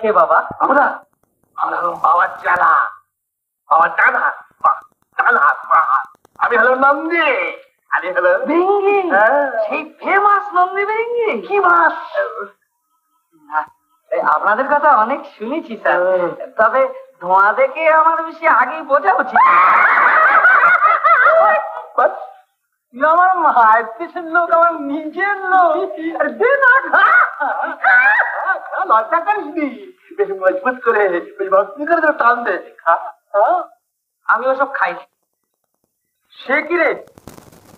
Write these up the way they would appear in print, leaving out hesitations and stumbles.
কে বাবা? আমরা বাবার চালা, বাবার ডান হাত, ডান হাত, আমি হলো নন্দী, আমি হলো ভেঙ্গি। সেই ফেমাস নন্দী ভেঙ্গি। কি মাস? আপনাদের কথা অনেক শুনেছি স্যার, তবে ধোঁয়া দেখে আমার বেশি আগেই বোঝা উচিত। আমার মায়ের দেশের লোক, আমার নিজের লোক। লজ্জা করিস নি, বেশি মজবুত করে ভক্তি করে তো টান দে। আমি ওসব খাই। সে কি রে,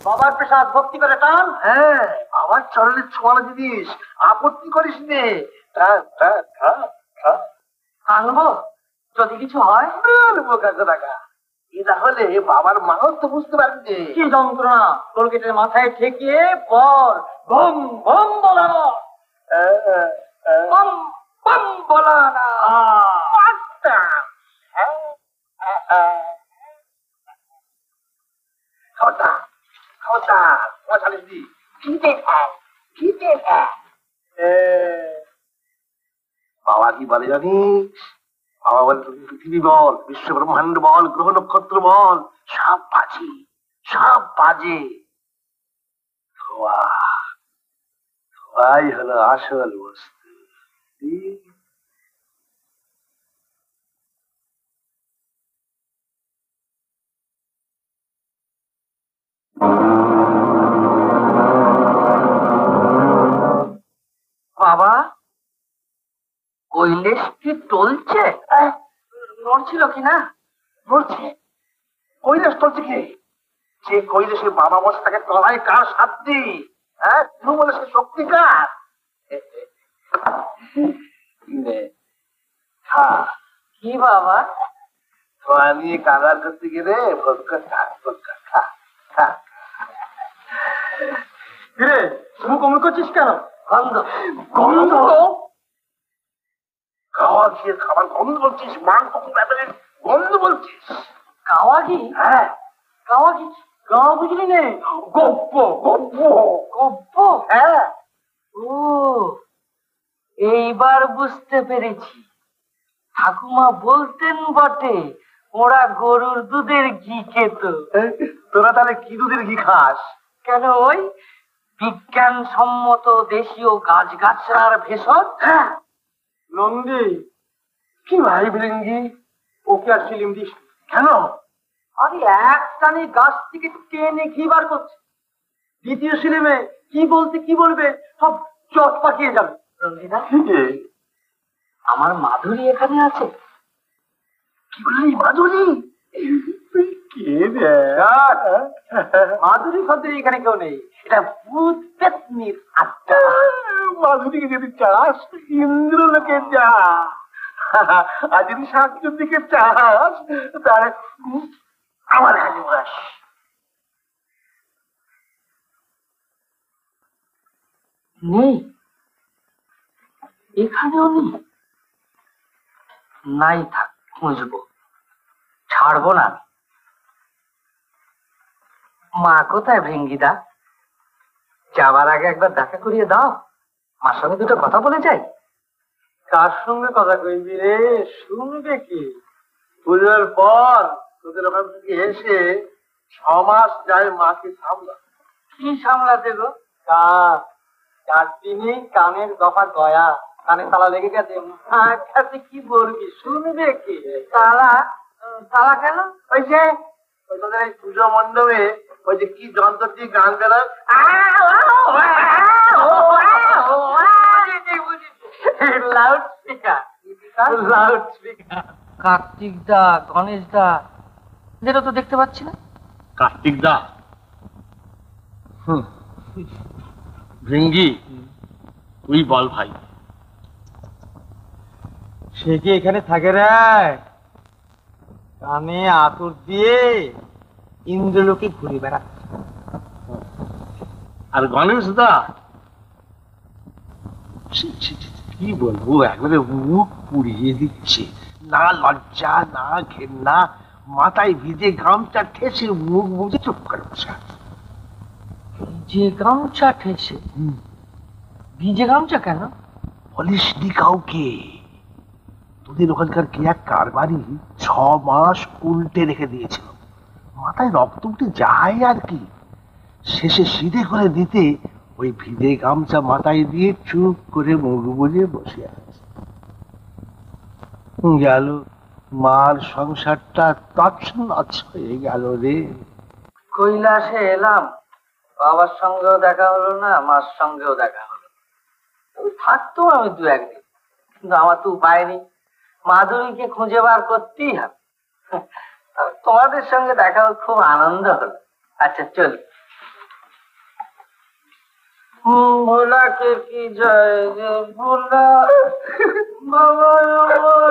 বাবার প্রসাদ ভক্তি করে টান? হ্যাঁ, আমার চরণের ছোঁয়া জিনিস, আপত্তি করিস নে। আনবো যদি কিছু হয়। এটা হলে বাবার মাও তো বুঝতে পারবে কি যন্ত্রণা। টোলগেটের মাথায় ঠেকিয়ে পর বম বম বলানো, বম বম বলানা। বাবা কি বলে জানিস? বাবা বলে পৃথিবী বল, বিশ্ব ব্রহ্মাণ্ড বল, গ্রহ নক্ষত্র বল, সব বাজে, সব বাজে। ধোয়াই হলো আসল বস্তু। বাবা, কৈলেশ কি টলছে? নড়ছিল কিনা? বলছে কৈলাস চলছে কি? যে কৈলাসে বাবা বসে তাকে তলায় কার সাধ্যি? হ্যাঁ, তুই বলে সে শক্তি কার? কি বাবা? ধোয়া নিয়ে কারবার করতে গেলে ভোটকা খা খা। কিরে, মুখ অমন করছিস কেন? গন্ধ। গন্ধ? খাওয়া খেয়ে খাবার গন্ধ বলছিস? মাংস ব্যাপারে গন্ধ বলছিস? কাওয়াগি? হ্যাঁ, কাওয়াগি। গাওয়া বুঝলি নে? গপ্প গপ্প গপ্প? হ্যাঁ। ও, এইবার বুঝতে পেরেছি। ঠাকুমা বলতেন বটে ওরা গরুর দুধের ঘি খেত। তোরা তাহলে কি দুধের ঘি খাস? কেন, ওই বিজ্ঞানসম্মত দেশীয় গাছগাছড়ার ভেষজ। হ্যাঁ। নন্দী, কি ভাই বিলিঙ্গি, ওকে আর সিলিম দিস কেন? আরে এক টানে গাছ থেকে টেনে ঘি বার করছে। দ্বিতীয় সিলিমে কি বলতে কি বলবে সব চট পাকিয়ে যাবে। রঞ্জিতা, আমার মাধুরী এখানে আছে। কি বললি? মাধুরী? কে রে? মাধুরী ফাধুরী এখানে কেউ নেই, এটা ভূত পেতনির আড্ডা। মাধুরীকে যদি চাস ইন্দ্রলোকে যা, আর যদি শান্তির দিকে চাস তাহলে আমার কাছে বস। নেই, এখানেও নেই। নাই থাক, খুঁজবো, ছাড়বো না। মা কোথায় ভৃঙ্গিদা? যাবার আগে একবার দেখা করিয়ে দাও, মার সঙ্গে দুটো কথা বলে যাই। কার সঙ্গে কথা কইবি রে? শুনবে কি? পুজোর পর তোদের ওখান থেকে এসে 6 মাস যায় মাকে সামলা। কি সামলাতে গো? চার দিনই কানের দফা গয়া, কানে তালা লেগে গেছে। মার কাছে কি বলবি, শুনবে কি? তালা? তালা কেন? ওই যে ওই তোদের এই পুজো মণ্ডপে ওই যে কি যন্ত্র দিয়ে গান বেরোয়, loud speaker. Loud speaker. Kartik দা, গণেশ দা, যেটা তো দেখতে পাচ্ছি না। কার্তিক দা, ভৃঙ্গি, তুই বল ভাই। সে কি এখানে থাকে রে? কানে আতর দিয়ে ইন্দ্রলোকে ঘুরে বেড়াচ্ছে। আর গণেশ দা কি বলবো, একবারে মুখ পুড়িয়ে দিচ্ছে। না লজ্জা, না ঘেন্না, মাথায় ভিজে গামছা ঠেসে মুখ বুঝে চুপ করে বসে আছে। ভিজে গামছা ঠেসে? ভিজে গামছা কেন? বলিসনি কাউকে? ওদের ওখানকার কে এক কারবারি 6 মাস উল্টে রেখে দিয়েছিল। মাথায় রক্ত উঠে যায় আর কি। শেষে সিধে করে দিতে ওই ভিজে গামছা মাথায় দিয়ে চুপ করে মুখ বুজে বসে আছে। গেল মার সংসারটা তছনছ হয়ে গেল রে। কৈলাসে এলাম, বাবার সঙ্গেও দেখা হলো না, মার সঙ্গেও দেখা হলো না। থাকতো আমি 2-1 দিন, কিন্তু আমার তো উপায় নেই, মাধুরীকে খুঁজে বার করতেই হবে। তোমাদের সঙ্গে দেখা হলো, খুব আনন্দ হলো। আচ্ছা চল। ভোলা কে কি জয় রে ভোলা, বাবা আমার